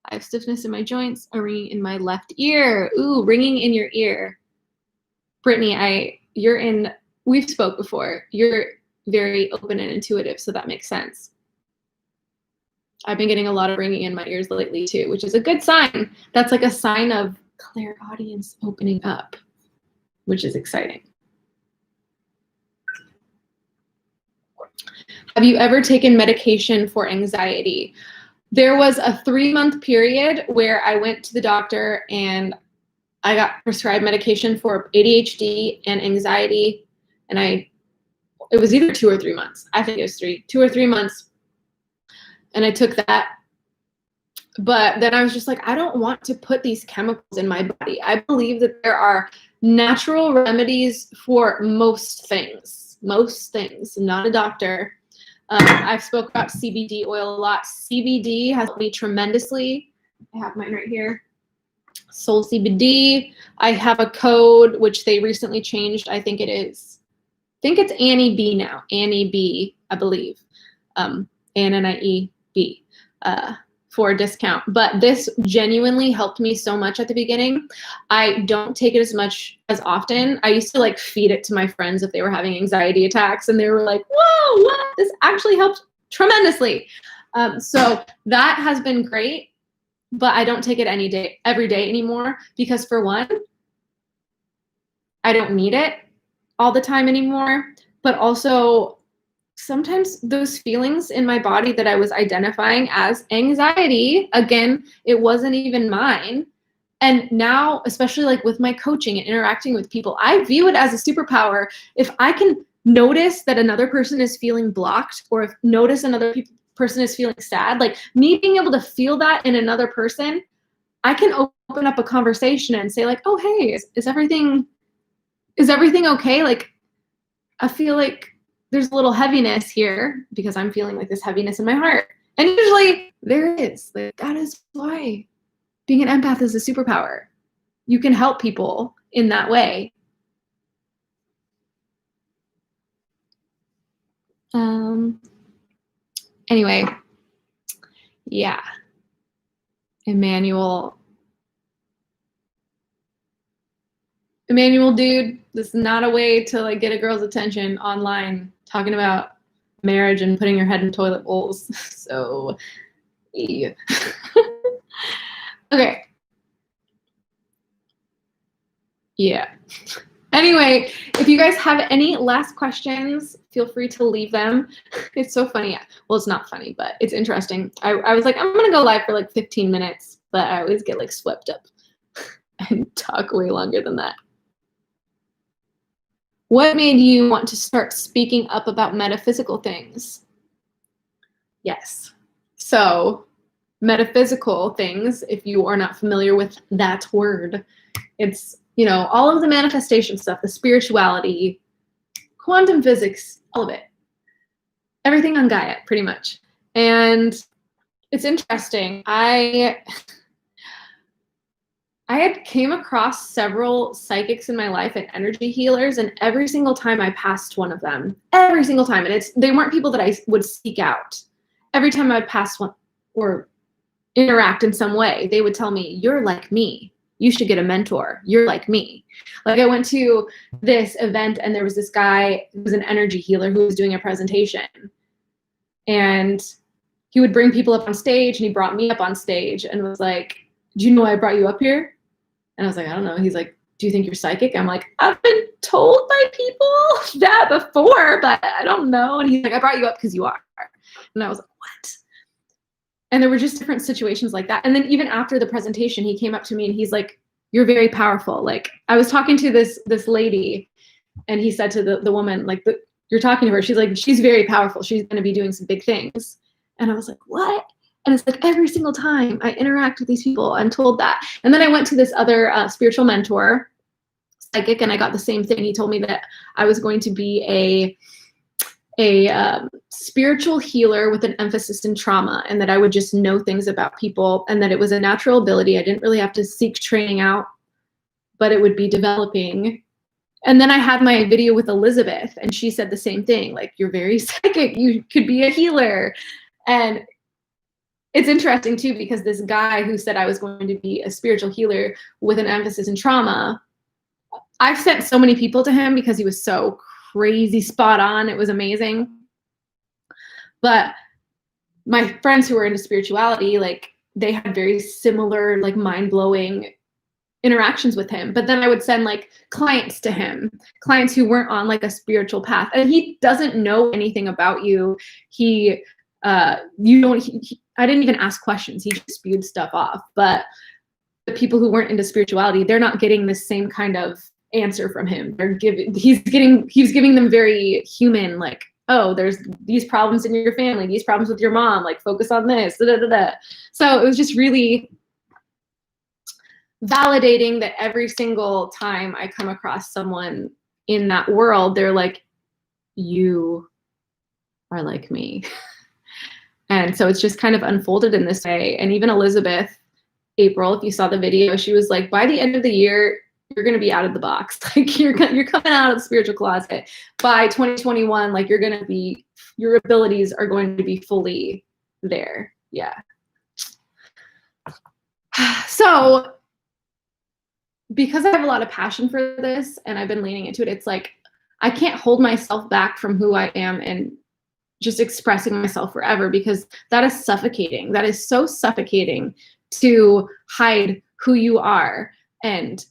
S1: I have stiffness in my joints, a ringing in my left ear. Ooh, ringing in your ear. Brittany, we've spoke before. You're very open and intuitive, so that makes sense. I've been getting a lot of ringing in my ears lately too, which is a good sign. That's like a sign of clairaudience opening up, which is exciting. Have you ever taken medication for anxiety? There was a 3-month period where I went to the doctor and I got prescribed medication for ADHD and anxiety, and it was either 2 or 3 months. I think it was 2 or 3 months. And I took that, but then I was just like, I don't want to put these chemicals in my body. I believe that there are natural remedies for most things, I'm not a doctor. I've spoke about CBD oil a lot. CBD has helped me tremendously. I have mine right here. Soul CBD. I have a code, which they recently changed. I think it's Annie B now. Annie B, I believe. ANNIE B for a discount. But this genuinely helped me so much at the beginning. I don't take it as often. I used to like feed it to my friends if they were having anxiety attacks, and they were like, whoa, what? This actually helped tremendously. So that has been great, but I don't take it every day anymore, because for one, I don't need it all the time anymore, but also sometimes those feelings in my body that I was identifying as anxiety, again, it wasn't even mine. And now, especially like with my coaching and interacting with people, I view it as a superpower. If I can notice that another person is feeling blocked, or if notice another person is feeling sad, like me being able to feel that in another person, I can open up a conversation and say like, oh, hey, is everything okay? Like, I feel like there's a little heaviness here because I'm feeling like this heaviness in my heart. And usually there is. Like, that is why being an empath is a superpower. You can help people in that way. Anyway, yeah. Emmanuel, dude, this is not a way to like get a girl's attention online talking about marriage and putting your head in toilet bowls. So, yeah. Okay. Yeah. Anyway, if you guys have any last questions, feel free to leave them. It's so funny. Well, it's not funny, but it's interesting. I was like, I'm going to go live for like 15 minutes, but I always get like swept up and talk way longer than that. What made you want to start speaking up about metaphysical things? Yes. So metaphysical things, if you are not familiar with that word, it's, you know, all of the manifestation stuff, the spirituality, quantum physics, all of it. Everything on Gaia, pretty much. And it's interesting. I had came across several psychics in my life and energy healers, and every single time I passed one of them, every single time, and they weren't people that I would seek out. Every time I passed one or interact in some way, they would tell me, you're like me. You should get a mentor. You're like me. Like I went to this event and there was this guy who was an energy healer who was doing a presentation. And he would bring people up on stage, and he brought me up on stage and was like, do you know why I brought you up here? And I was like, I don't know. He's like, do you think you're psychic? I'm like, I've been told by people that before, but I don't know. And he's like, I brought you up because you are. And I was like, what? And there were just different situations like that. And then even after the presentation, he came up to me and he's like, you're very powerful. Like I was talking to this lady, and he said to the woman, like, you're talking to her. She's like, she's very powerful. She's going to be doing some big things. And I was like, what? And it's like every single time I interact with these people, I'm told that. And then I went to this other spiritual mentor, psychic, and I got the same thing. He told me that I was going to be a spiritual healer with an emphasis in trauma, and that I would just know things about people, and that it was a natural ability. I didn't really have to seek training out, but it would be developing. And then I had my video with Elizabeth, and she said the same thing, like, you're very psychic, you could be a healer. And it's interesting too, because this guy who said I was going to be a spiritual healer with an emphasis in trauma, I've sent so many people to him because he was so crazy spot on. It was amazing. But my friends who were into spirituality, like they had very similar, like mind-blowing interactions with him. But then I would send like clients to him, clients who weren't on like a spiritual path, and he doesn't know anything about you. I didn't even ask questions. He just spewed stuff off. But the people who weren't into spirituality, they're not getting the same kind of answer from him. He's giving them very human, like, oh, there's these problems in your family, these problems with your mom, like focus on this, da, da, da, da. So it was just really validating that every single time I come across someone in that world, they're like, you are like me. And so it's just kind of unfolded in this way. And even Elizabeth, April, if you saw the video, she was like, by the end of the year, you're going to be out of the box. Like you're coming out of the spiritual closet. By 2021, like your abilities are going to be fully there. Yeah. So because I have a lot of passion for this and I've been leaning into it, it's like, I can't hold myself back from who I am and just expressing myself forever, because that is suffocating. That is so suffocating to hide who you are and,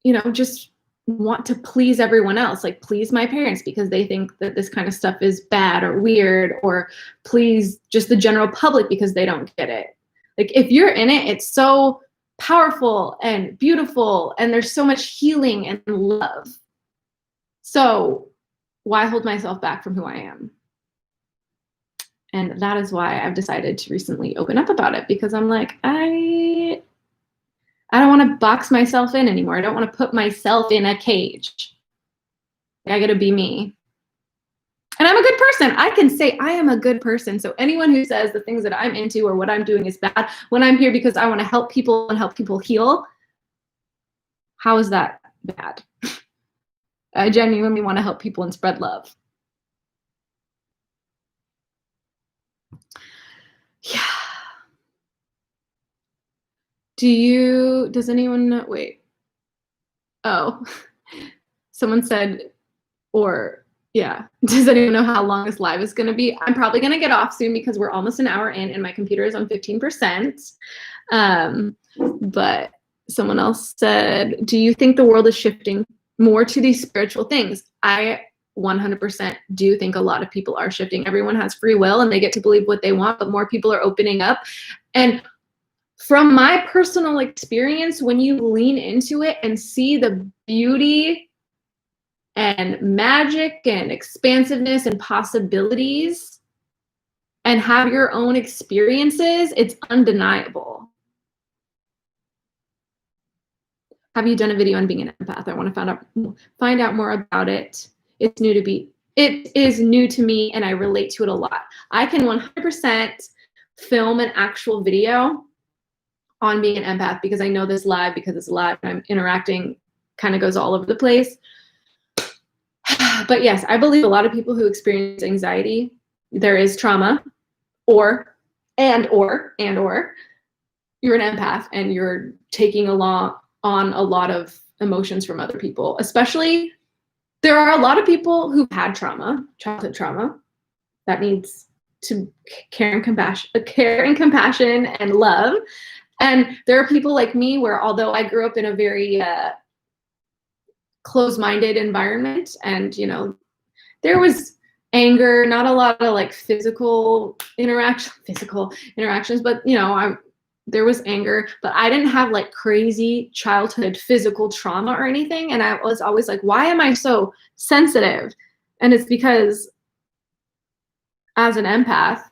S1: you know, just want to please everyone else, like please my parents because they think that this kind of stuff is bad or weird, or please just the general public because they don't get it. Like if you're in it, it's so powerful and beautiful, and there's so much healing and love. So why hold myself back from who I am? And that is why I've decided to recently open up about it, because I'm like, I don't want to box myself in anymore. I don't want to put myself in a cage. I got to be me. And I'm a good person. I can say I am a good person. So anyone who says the things that I'm into or what I'm doing is bad, when I'm here because I want to help people and help people heal, how is that bad? I genuinely want to help people and spread love. Yeah. Does anyone know? Wait. Oh, someone said, or yeah, does anyone know how long this live is going to be? I'm probably going to get off soon because we're almost an hour in and my computer is on 15%. But someone else said, do you think the world is shifting more to these spiritual things? I 100% do think a lot of people are shifting. Everyone has free will and they get to believe what they want, but more people are opening up. And from my personal experience, when you lean into it and see the beauty and magic and expansiveness and possibilities and have your own experiences, it's undeniable. Have you done a video on being an empath? I want to find out more about it. It is new to me and I relate to it a lot. I can 100% film an actual video on being an empath because I know this live, because it's live and I'm interacting, kind of goes all over the place. But yes, I believe a lot of people who experience anxiety, there is trauma, or you're an empath and you're taking on a lot of emotions from other people. Especially, there are a lot of people who've had trauma, childhood trauma, that needs to care and compassion and love. And there are people like me where, although I grew up in a very closed-minded environment, and there was anger, not a lot of physical interactions, but there was anger, but I didn't have crazy childhood physical trauma or anything. And I was always like, why am I so sensitive? And it's because as an empath,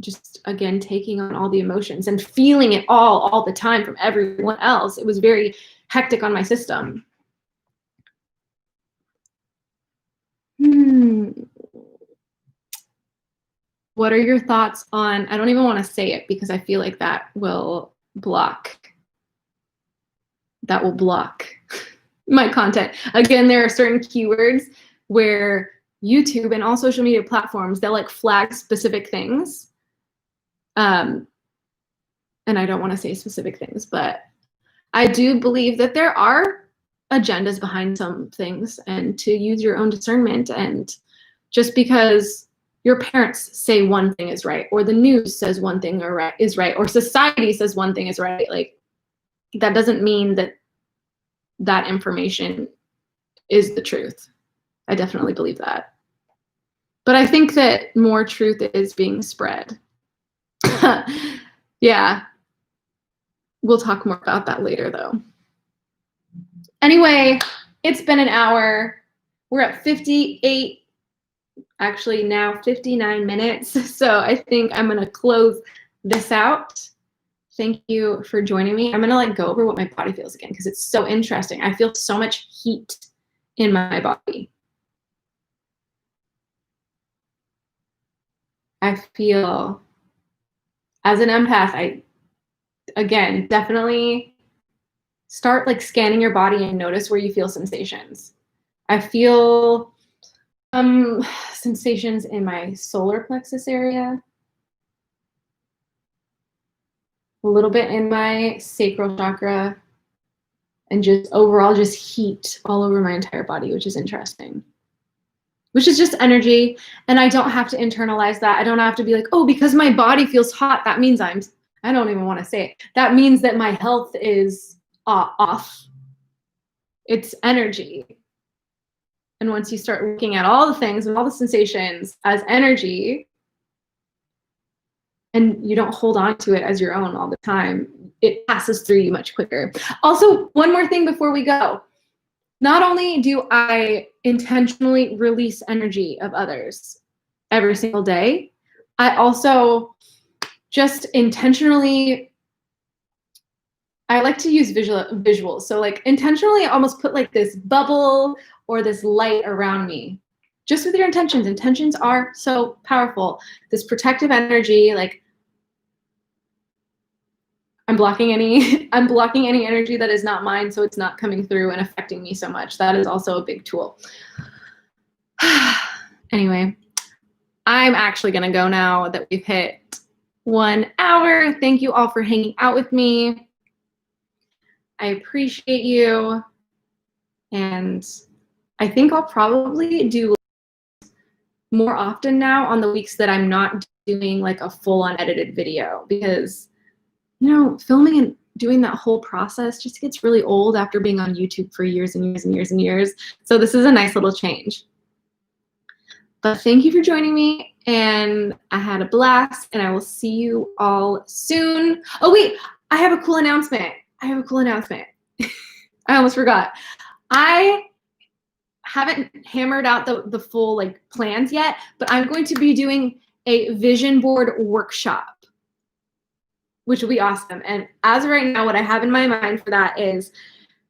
S1: just again taking on all the emotions and feeling it all the time from everyone else, it was very hectic on my system. What are your thoughts on, I don't even want to say it because I feel like that will block my content. Again, there are certain keywords where YouTube and all social media platforms, they'll flag specific things. And I don't want to say specific things, but I do believe that there are agendas behind some things, and to use your own discernment. And just because your parents say one thing is right, or the news says one thing is right, or society says one thing is right, that doesn't mean that information is the truth. I definitely believe that. But I think that more truth is being spread. Yeah. We'll talk more about that later, though. Anyway, it's been an hour. We're at 58, actually now 59 minutes. So I think I'm going to close this out. Thank you for joining me. I'm going to go over what my body feels again because it's so interesting. I feel so much heat in my body. I feel, as an empath, again, definitely start scanning your body and notice where you feel sensations. I feel sensations in my solar plexus area, a little bit in my sacral chakra, and just overall just heat all over my entire body, which is interesting. Which is just energy, and I don't have to internalize that. I don't have to be like, oh, because my body feels hot, that means I don't even want to say it. That means that my health is off. It's energy. And once you start looking at all the things and all the sensations as energy, and you don't hold on to it as your own all the time, it passes through you much quicker. Also, one more thing before we go. Not only do I intentionally release energy of others every single day, I also just intentionally, I like to use visuals. So like intentionally almost put like this bubble or this light around me, just with your intentions. Intentions are so powerful. This protective energy, like I'm blocking any energy that is not mine, so it's not coming through and affecting me so much. That is also a big tool. Anyway, I'm actually gonna go now that we've hit 1 hour. Thank you all for hanging out with me. I appreciate you. And I think I'll probably do more often now on the weeks that I'm not doing like a full-on edited video, because you know, filming and doing that whole process just gets really old after being on YouTube for years and years and years and years. So this is a nice little change. But thank you for joining me, and I had a blast, and I will see you all soon. Oh wait, I have a cool announcement. I almost forgot. I haven't hammered out the full like plans yet, but I'm going to be doing a vision board workshop, which will be awesome. And as of right now, what I have in my mind for that is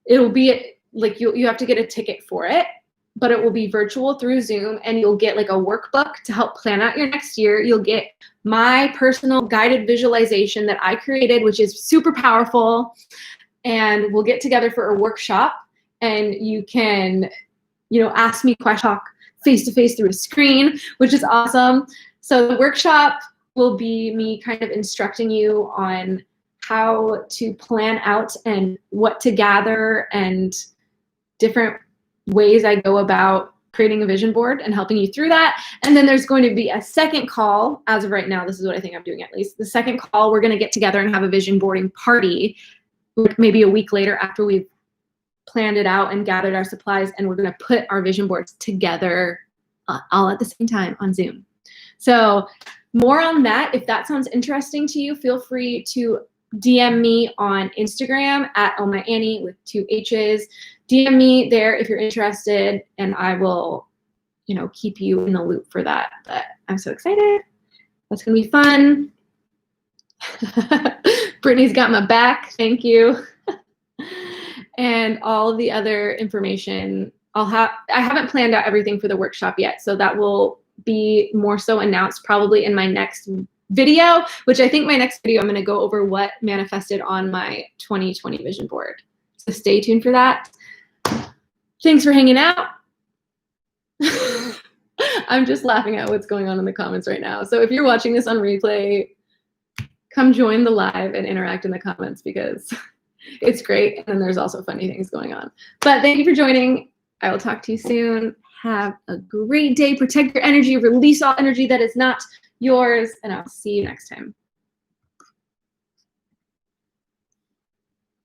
S1: it'll be like you have to get a ticket for it, but it will be virtual through Zoom, and you'll get like a workbook to help plan out your next year. You'll get my personal guided visualization that I created, which is super powerful. And we'll get together for a workshop, and you can, you know, ask me questions, talk face to face through a screen, which is awesome. So the workshop will be me kind of instructing you on how to plan out and what to gather and different ways I go about creating a vision board and helping you through that. And then there's going to be a second call. As of right now, this is what I think I'm doing at least. The second call, we're going to get together and have a vision boarding party maybe a week later after we've planned it out and gathered our supplies, and we're going to put our vision boards together all at the same time on Zoom. So more on that. If that sounds interesting to you, feel free to DM me on Instagram at OhhMyAnnie with 2 H's. DM me there if you're interested, and I will, you know, keep you in the loop for that. But I'm so excited. That's going to be fun. Brittany's got my back. Thank you. And all of the other information, I haven't planned out everything for the workshop yet, so that will be more so announced probably in my next video, which I think my next video I'm going to go over what manifested on my 2020 vision board. So stay tuned for that. Thanks for hanging out. I'm just laughing at what's going on in the comments right now. So if you're watching this on replay, come join the live and interact in the comments, because it's great. And then there's also funny things going on. But thank you for joining. I will talk to you soon. Have a great day. Protect your energy. Release all energy that is not yours. And I'll see you next time.